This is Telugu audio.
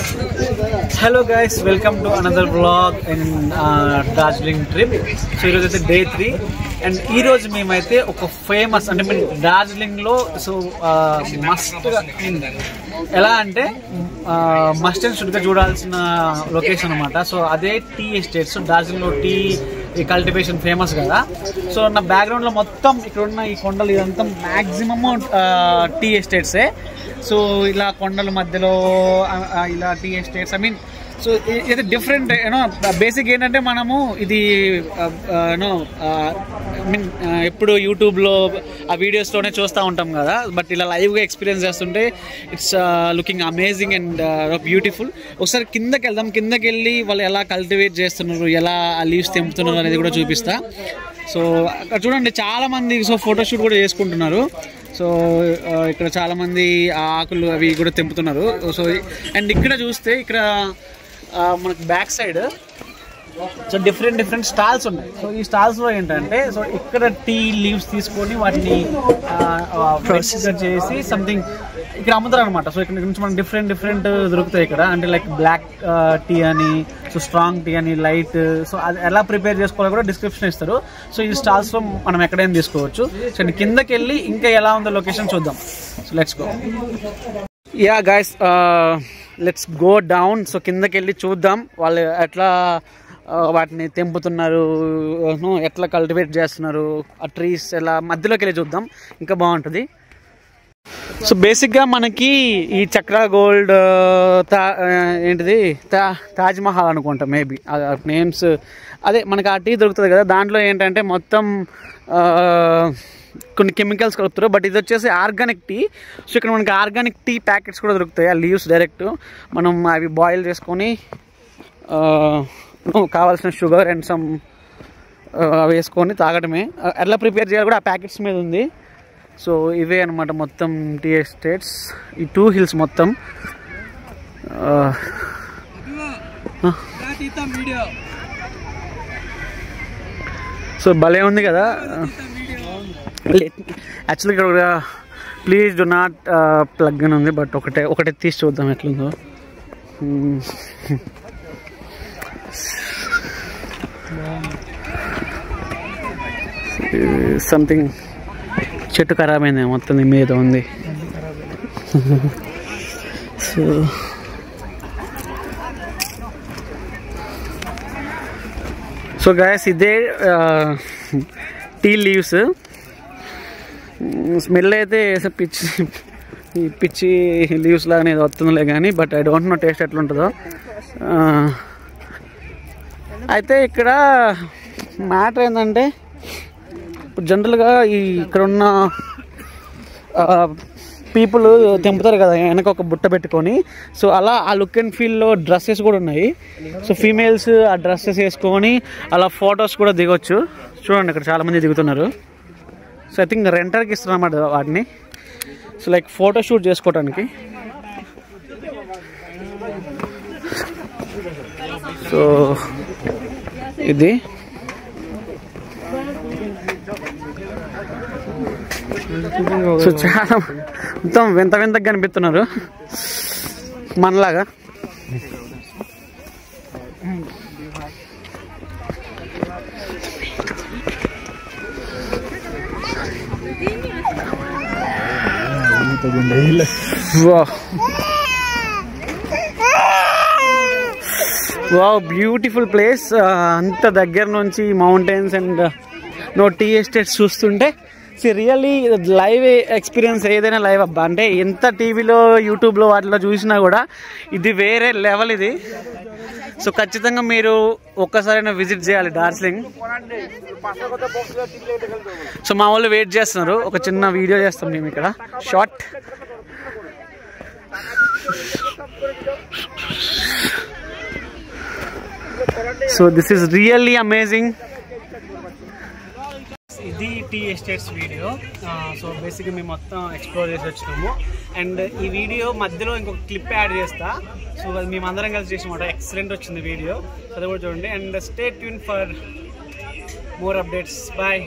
Hello guys, welcome to another vlog in Darjeeling trip. So ఈరోజు అయితే డే 3 అండ్ ఈరోజు మేమైతే ఒక ఫేమస్ అంటే మేము డార్జిలింగ్లో సో మస్ట్ ఎలా అంటే మస్ట్ అండ్ షుడ్గా చూడాల్సిన లొకేషన్ అనమాట. సో అదే టీ ఎస్టేట్స్. డార్జిలింగ్లో టీ కల్టివేషన్ ఫేమస్ కదా. సో నా బ్యాక్గ్రౌండ్లో మొత్తం ఇక్కడ ఉన్న ఈ కొండలు ఇదంతా మ్యాక్సిమము టీ ఎస్టేట్సే. సో ఇలా కొండల మధ్యలో ఇలా tea estates I mean so ఇది డిఫరెంట్ యూనో. బేసిక్ ఏంటంటే మనము ఇది యూనో మీన్ ఎప్పుడు యూట్యూబ్లో ఆ వీడియోస్లోనే చూస్తూ ఉంటాం కదా. బట్ ఇలా లైవ్గా ఎక్స్పీరియన్స్ చేస్తుంటే it's looking amazing and beautiful. ఒకసారి కిందకి వెళ్దాం. కిందకి వెళ్ళి వాళ్ళు ఎలా కల్టివేట్ చేస్తున్నారు, ఎలా లీవ్స్ తెంపుతున్నారు అనేది కూడా చూపిస్తా. సో అక్కడ చూడండి చాలామంది సో ఫోటోషూట్ కూడా చేసుకుంటున్నారు. సో ఇక్కడ చాలామంది ఆకులు అవి కూడా తెంపుతున్నారు. సో అండ్ ఇక్కడ చూస్తే ఇక్కడ మనకి back side so different stalls ఉన్నాయి. సో ఈ స్టాల్స్లో ఏంటంటే సో ఇక్కడ టీ లీవ్స్ తీసుకొని వాటిని ప్రాసెస్ చేసి సంథింగ్ ఇక్కడ అమ్ముతారు అనమాట. సో ఇక్కడ నుంచి మనం డిఫరెంట్ దొరుకుతాయి ఇక్కడ. అంటే లైక్ బ్లాక్ టీ అని, సో స్ట్రాంగ్ టీ అని, లైట్. సో అది ఎలా ప్రిపేర్ చేసుకోవాలో కూడా డిస్క్రిప్షన్ ఇస్తారు. సో ఈ స్టాల్స్లో మనం ఎక్కడైనా తీసుకోవచ్చు. సో కిందకి వెళ్ళి ఇంకా ఎలా ఉందో లొకేషన్ చూద్దాం. So let's go. Yeah guys, let's go down. So కిందకి వెళ్ళి చూద్దాం వాళ్ళు ఎట్లా వాటిని తెంపుతున్నారు, ఎట్లా కల్టివేట్ చేస్తున్నారు, ఆ ట్రీస్ ఎలా మధ్యలోకి వెళ్ళి చూద్దాం, ఇంకా బాగుంటుంది. సో బేసిక్గా మనకి ఈ చక్రా గోల్డ్ ఏంటిది తాజ్ మహల్ అనుకుంటా మేబీ నేమ్స్. అదే మనకి ఆ టీ దొరుకుతుంది కదా, దాంట్లో ఏంటంటే మొత్తం కొన్ని కెమికల్స్ కలుపుతారు. బట్ ఇది వచ్చేసి ఆర్గానిక్ టీ. సో ఇక్కడ మనకి ఆర్గానిక్ టీ ప్యాకెట్స్ కూడా దొరుకుతాయి. ఆ లీవ్స్ డైరెక్ట్ మనం అవి బాయిల్ చేసుకొని కావాల్సిన షుగర్ అండ్ సమ్ వేసుకొని తాగడమే. ఎలా ప్రిపేర్ చేయాలి కూడా ఆ ప్యాకెట్స్ మీద ఉంది. సో ఇవే అనమాట మొత్తం టీ ఎస్టేట్స్, ఈ 2 hills మొత్తం. సో భలే ఉంది కదా. యాక్చువల్గా ఇక్కడ ప్లీజ్ డు నాట్ ప్లగ్ అని ఉంది. బట్ ఒకటే తీసి చూద్దాం ఎట్లుందో. సంథింగ్ చెట్టు ఖరాబ్ అయింది మొత్తం మీద ఉంది. సో గైస్ ఇదే టీ లీవ్స్. స్మెల్ అయితే పిచ్చి లీవ్స్ లాగానే వస్తుందిలే కానీ but I don't know taste ఎట్లుంటుందో. అయితే ఇక్కడ మ్యాటర్ ఏంటంటే ఇప్పుడు జనరల్గా ఇక్కడ ఉన్న పీపుల్ తెంపుతారు కదా వెనక ఒక బుట్ట పెట్టుకొని. సో అలా ఆ లుక్ అండ్ ఫీల్లో డ్రెస్సెస్ కూడా ఉన్నాయి. సో ఫీమేల్స్ ఆ డ్రెస్సెస్ వేసుకొని అలా ఫొటోస్ కూడా దిగొచ్చు. చూడండి ఇక్కడ చాలామంది దిగుతున్నారు. సో ఐ థింక్ రెంటర్కి ఇస్తున్నారు అన్నమాట వాటిని. సో లైక్ ఫోటో షూట్ చేసుకోవటానికి. సో ఇది సో చాలా మొత్తం వింతగా కనిపిస్తున్నారు మనలాగా. Wow, beautiful place. అంత దగ్గర నుంచి మౌంటైన్స్ అండ్ టీ ఎస్టేట్స్ చూస్తుంటే రియల్లీ లైవ్ ఎక్స్పీరియన్స్. ఏదైనా లైవ్ అబ్బా అంటే ఎంత టీవీలో యూట్యూబ్లో వాటిలో చూసినా కూడా ఇది వేరే లెవెల్ ఇది. సో ఖచ్చితంగా మీరు ఒక్కసారైనా విజిట్ చేయాలి డార్జిలింగ్. సో మా వాళ్ళు వెయిట్ చేస్తున్నారు, ఒక చిన్న వీడియో చేస్తాం మేము ఇక్కడ short. So this is really amazing. ఇది టీ ఎస్టేట్స్ వీడియో. సో బేసిక్గా మేము మొత్తం ఎక్స్ప్లోర్ చేసి వచ్చినాము. అండ్ ఈ వీడియో మధ్యలో ఇంకొక క్లిప్ యాడ్ చేస్తా. సో అది మేమందరం కలిసి చేసామాట. ఎక్సలెంట్ వచ్చింది వీడియో, అది కూడా చూడండి. And stay tune for more updates. Bye.